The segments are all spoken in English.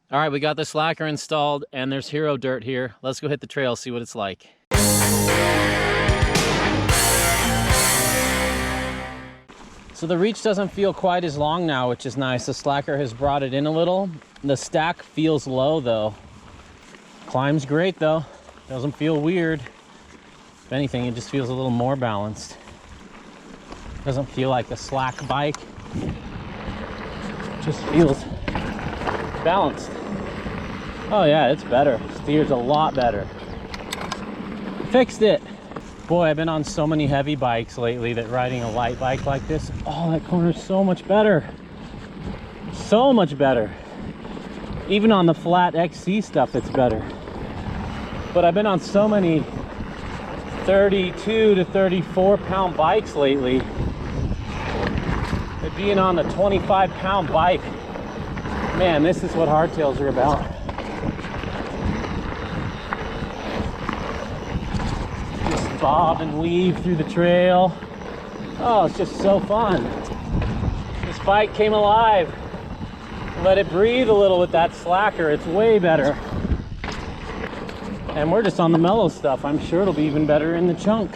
All right, we got the slacker installed and there's hero dirt here. Let's go hit the trail, see what it's like. So the reach doesn't feel quite as long now, which is nice. The slacker has brought it in a little. The stack feels low though. Climb's great though. Doesn't feel weird. If anything, it just feels a little more balanced. Doesn't feel like a slack bike. Just feels balanced. Oh yeah, it's better. Steers a lot better. Fixed it. Boy, I've been on so many heavy bikes lately that riding a light bike like this, oh, that corner is so much better. So much better. Even on the flat XC stuff, it's better. But I've been on so many 32 to 34 pound bikes lately that being on a 25 pound bike, man, this is what hardtails are about. Just bob and weave through the trail. Oh, it's just so fun. This bike came alive. Let it breathe a little with that slacker. It's way better. And we're just on the mellow stuff. I'm sure it'll be even better in the chunk.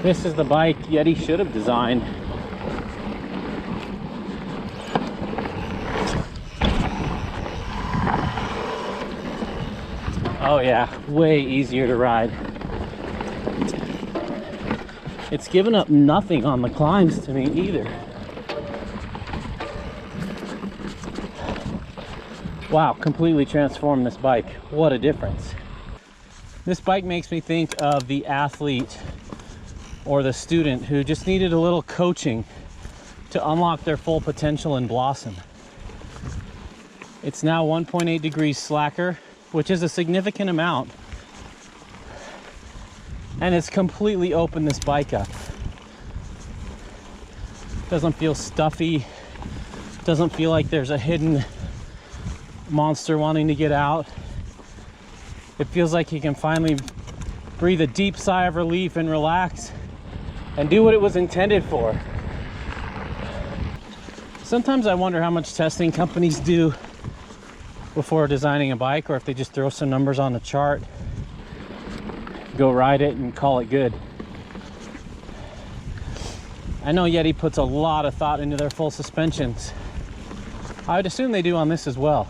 This is the bike Yeti should have designed. Oh yeah, way easier to ride. It's given up nothing on the climbs to me either. Wow, completely transformed this bike. What a difference. This bike makes me think of the athlete or the student who just needed a little coaching to unlock their full potential and blossom. It's now 1.8 degrees slacker, which is a significant amount. And it's completely opened this bike up. Doesn't feel stuffy. Doesn't feel like there's a hidden monster wanting to get out. It feels like you can finally breathe a deep sigh of relief and relax and do what it was intended for. Sometimes I wonder how much testing companies do before designing a bike, or if they just throw some numbers on the chart, go ride it and call it good. I know Yeti puts a lot of thought into their full suspensions. I would assume they do on this as well.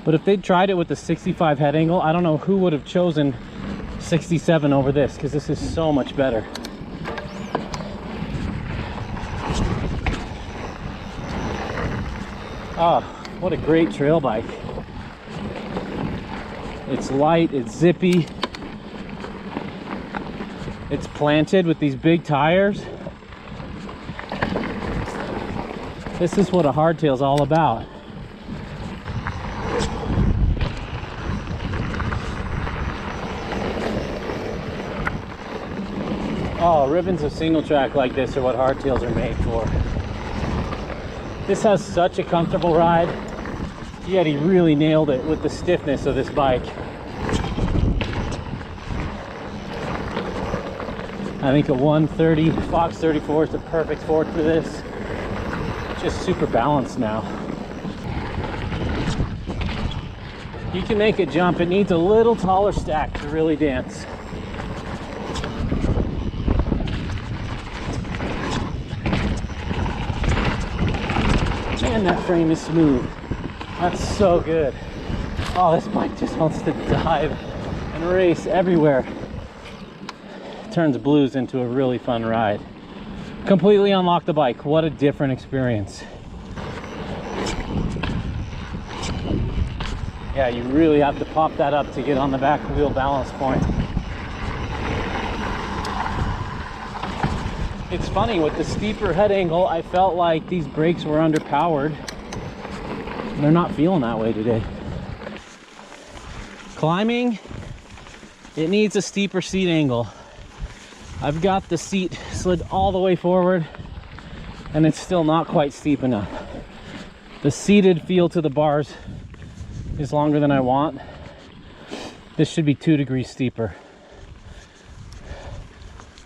But if they'd tried it with the 65 head angle, I don't know who would have chosen 67 over this, because this is so much better. Oh, what a great trail bike. It's light, it's zippy. It's planted with these big tires. This is what a hardtail's all about. Oh, ribbons of single track like this are what hardtails are made for. This has such a comfortable ride. Yeti really nailed it with the stiffness of this bike. I think a 130 Fox 34 is the perfect fork for this. Just super balanced now. You can make it jump. It needs a little taller stack to really dance. Man, that frame is smooth. That's so good. Oh, this bike just wants to dive and race everywhere. Turns blues into a really fun ride. Completely unlocked the bike. What a different experience. Yeah, you really have to pop that up to get on the back wheel balance point. It's funny, with the steeper head angle, I felt like these brakes were underpowered. They're not feeling that way today. Climbing, it needs a steeper seat angle. I've got the seat slid all the way forward and it's still not quite steep enough. The seated feel to the bars is longer than I want. This should be 2 degrees steeper.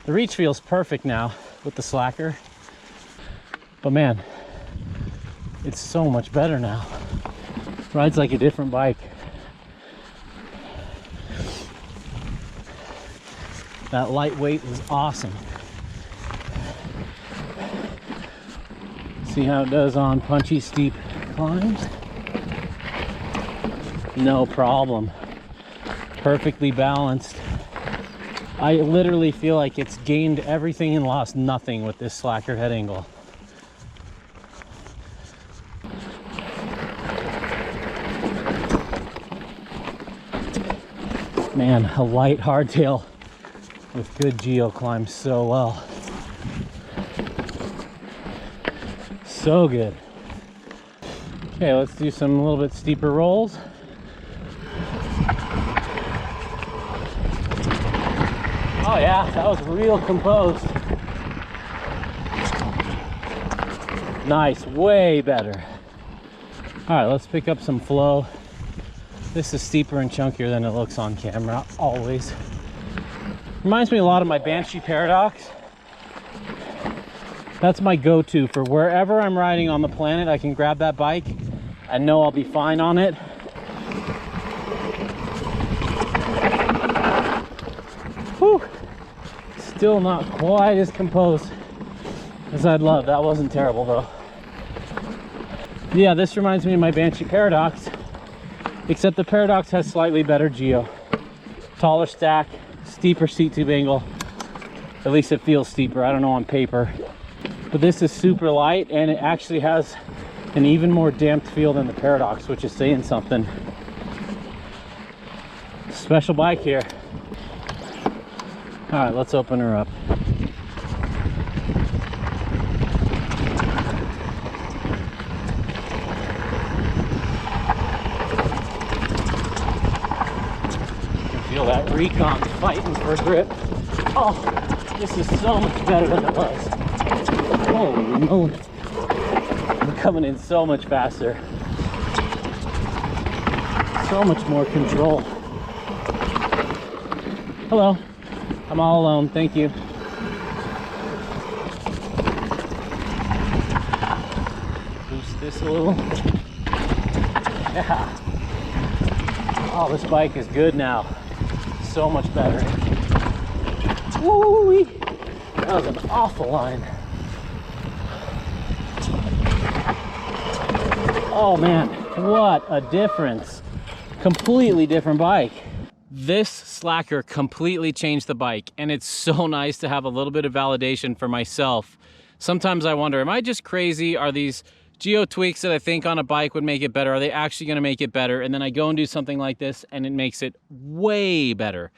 The reach feels perfect now with the slacker, but man, It's so much better now. Rides like a different bike. That lightweight is awesome. See how it does on punchy, steep climbs? No problem. Perfectly balanced. I literally feel like it's gained everything and lost nothing with this slacker head angle. Man, a light hardtail with good geo climbs so well. So good. Okay, let's do some a little bit steeper rolls. Oh yeah, that was real composed. Nice, way better. All right, let's pick up some flow. This is steeper and chunkier than it looks on camera, always. Reminds me a lot of my Banshee Paradox. That's my go-to for wherever I'm riding on the planet. I can grab that bike and know I'll be fine on it. Whew. Still not quite as composed as I'd love. That wasn't terrible though. Yeah, this reminds me of my Banshee Paradox, except the Paradox has slightly better geo. Taller stack, steeper seat tube angle. At least it feels steeper. I don't know on paper. But this is super light and it actually has an even more damped feel than the Paradox, which is saying something. Special bike here. All right, let's open her up. Feel that recon fighting for grip. Oh, this is so much better than it was. Holy moly. I'm coming in so much faster. So much more control. Hello. I'm all alone, thank you. Boost this a little. Yeah. Oh, this bike is good now. So much better. Woo-wee! That was an awful line. Oh man, what a difference. Completely different bike. This slacker completely changed the bike, and it's so nice to have a little bit of validation for myself. Sometimes I wonder, am I just crazy? Are these geo tweaks that I think on a bike would make it better, are they actually gonna make it better? And then I go and do something like this and it makes it way better.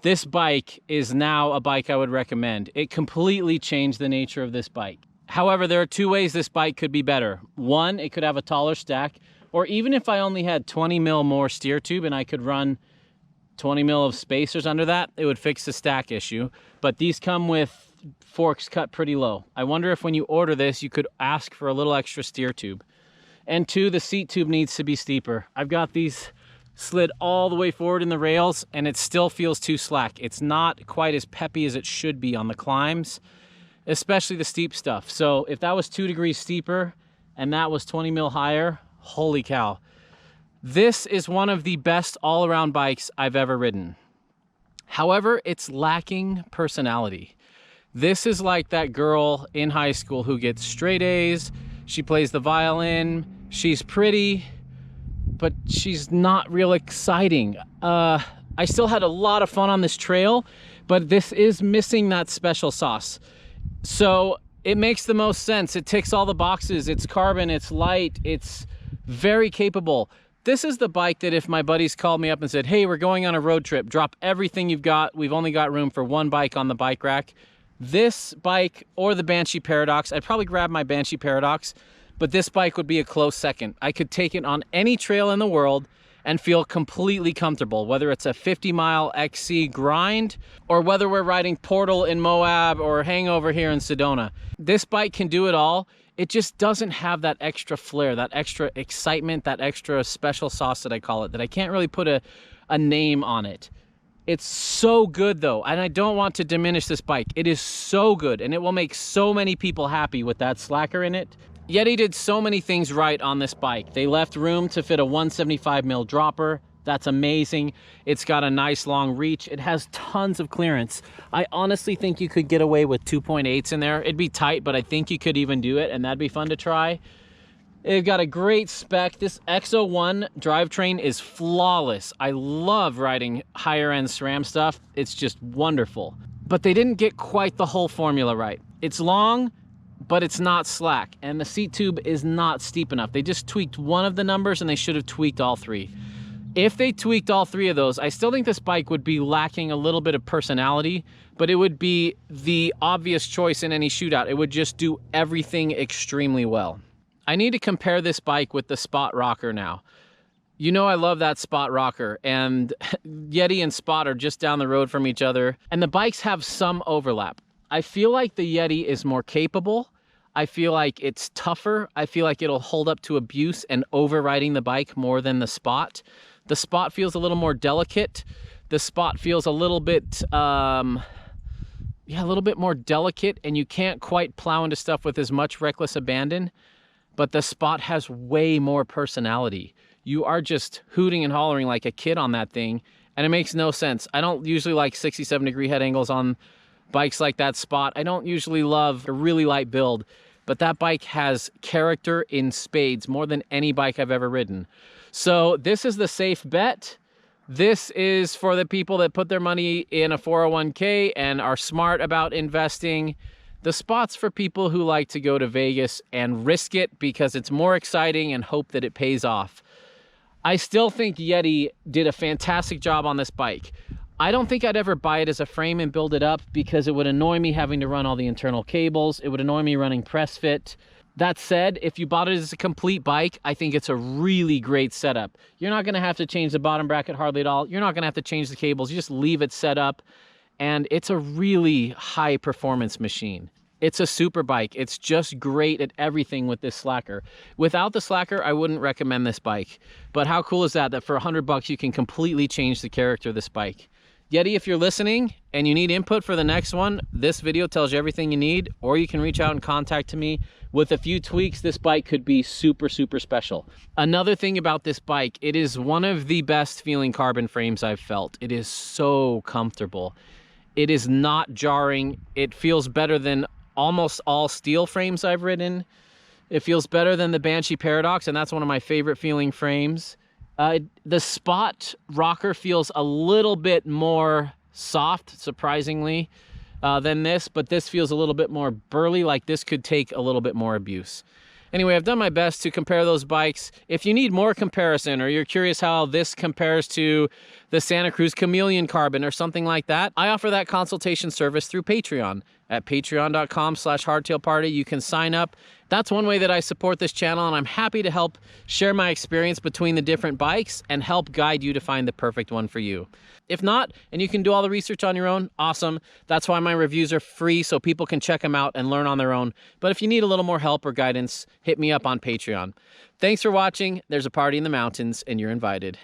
This bike is now a bike I would recommend. It completely changed the nature of this bike. However, there are two ways this bike could be better. One, it could have a taller stack, or even if I only had 20 mil more steer tube and I could run 20 mil of spacers under that, it would fix the stack issue. But these come with forks cut pretty low. I wonder if when you order this, you could ask for a little extra steer tube. And two, the seat tube needs to be steeper. I've got these slid all the way forward in the rails and it still feels too slack. It's not quite as peppy as it should be on the climbs, especially the steep stuff. So if that was 2 degrees steeper and that was 20 mil higher, holy cow. This is one of the best all-around bikes I've ever ridden. However, it's lacking personality. This is like that girl in high school who gets straight A's, she plays the violin, she's pretty, but she's not real exciting. I still had a lot of fun on this trail, but this is missing that special sauce. So it makes the most sense. It ticks all the boxes. It's carbon, it's light, it's very capable. This is the bike that if my buddies called me up and said, hey, we're going on a road trip, drop everything you've got. We've only got room for one bike on the bike rack. This bike or the Banshee Paradox, I'd probably grab my Banshee Paradox, but this bike would be a close second. I could take it on any trail in the world and feel completely comfortable, whether it's a 50-mile XC grind or whether we're riding Portal in Moab or Hangover here in Sedona. This bike can do it all. It just doesn't have that extra flair, that extra excitement, that extra special sauce that I call it, that I can't really put a name on it. It's so good though, and I don't want to diminish this bike. It is so good, and it will make so many people happy with that slacker in it. Yeti did so many things right on this bike. They left room to fit a 175mm dropper. That's amazing. It's got a nice long reach. It has tons of clearance. I honestly think you could get away with 2.8s in there. It'd be tight, but I think you could even do it, and that'd be fun to try. They've got a great spec. This X01 drivetrain is flawless. I love riding higher end SRAM stuff. It's just wonderful. But they didn't get quite the whole formula right. It's long, but it's not slack, and the seat tube is not steep enough. They just tweaked one of the numbers, and they should have tweaked all three. If they tweaked all three of those, I still think this bike would be lacking a little bit of personality, but it would be the obvious choice in any shootout. It would just do everything extremely well. I need to compare this bike with the Spot Rocker now. You know I love that Spot Rocker, and Yeti and Spot are just down the road from each other, and the bikes have some overlap. I feel like the Yeti is more capable. I feel like it's tougher. I feel like it'll hold up to abuse and overriding the bike more than the Spot. The Spot feels a little more delicate. The Spot feels a little bit, a little bit more delicate, and you can't quite plow into stuff with as much reckless abandon. But the Spot has way more personality. You are just hooting and hollering like a kid on that thing, and it makes no sense. I don't usually like 67-degree head angles on bikes like that Spot. I don't usually love a really light build, but that bike has character in spades, more than any bike I've ever ridden. So this is the safe bet. This is for the people that put their money in a 401k and are smart about investing. The Spot's for people who like to go to Vegas and risk it because it's more exciting and hope that it pays off. I still think Yeti did a fantastic job on this bike. I don't think I'd ever buy it as a frame and build it up because it would annoy me having to run all the internal cables. It would annoy me running press fit. That said, if you bought it as a complete bike, I think it's a really great setup. You're not gonna have to change the bottom bracket hardly at all. You're not gonna have to change the cables. You just leave it set up, and it's a really high performance machine. It's a super bike. It's just great at everything with this slacker. Without the slacker, I wouldn't recommend this bike. But how cool is that, that for $100 you can completely change the character of this bike? Yeti, if you're listening and you need input for the next one, this video tells you everything you need, or you can reach out and contact me. With a few tweaks, this bike could be super, super special. Another thing about this bike, it is one of the best feeling carbon frames I've felt. It is so comfortable. It is not jarring. It feels better than almost all steel frames I've ridden. It feels better than the Banshee Paradox, and that's one of my favorite feeling frames. The Spot Rocker feels a little bit more soft, surprisingly, than this, but this feels a little bit more burly, like this could take a little bit more abuse. Anyway, I've done my best to compare those bikes. If you need more comparison, or you're curious how this compares to the Santa Cruz Chameleon Carbon or something like that, I offer that consultation service through Patreon. At patreon.com/hardtailparty, you can sign up. That's one way that I support this channel, and I'm happy to help share my experience between the different bikes and help guide you to find the perfect one for you. If not, and you can do all the research on your own, awesome. That's why my reviews are free, so people can check them out and learn on their own. But if you need a little more help or guidance, hit me up on Patreon. Thanks for watching. There's a party in the mountains, and you're invited.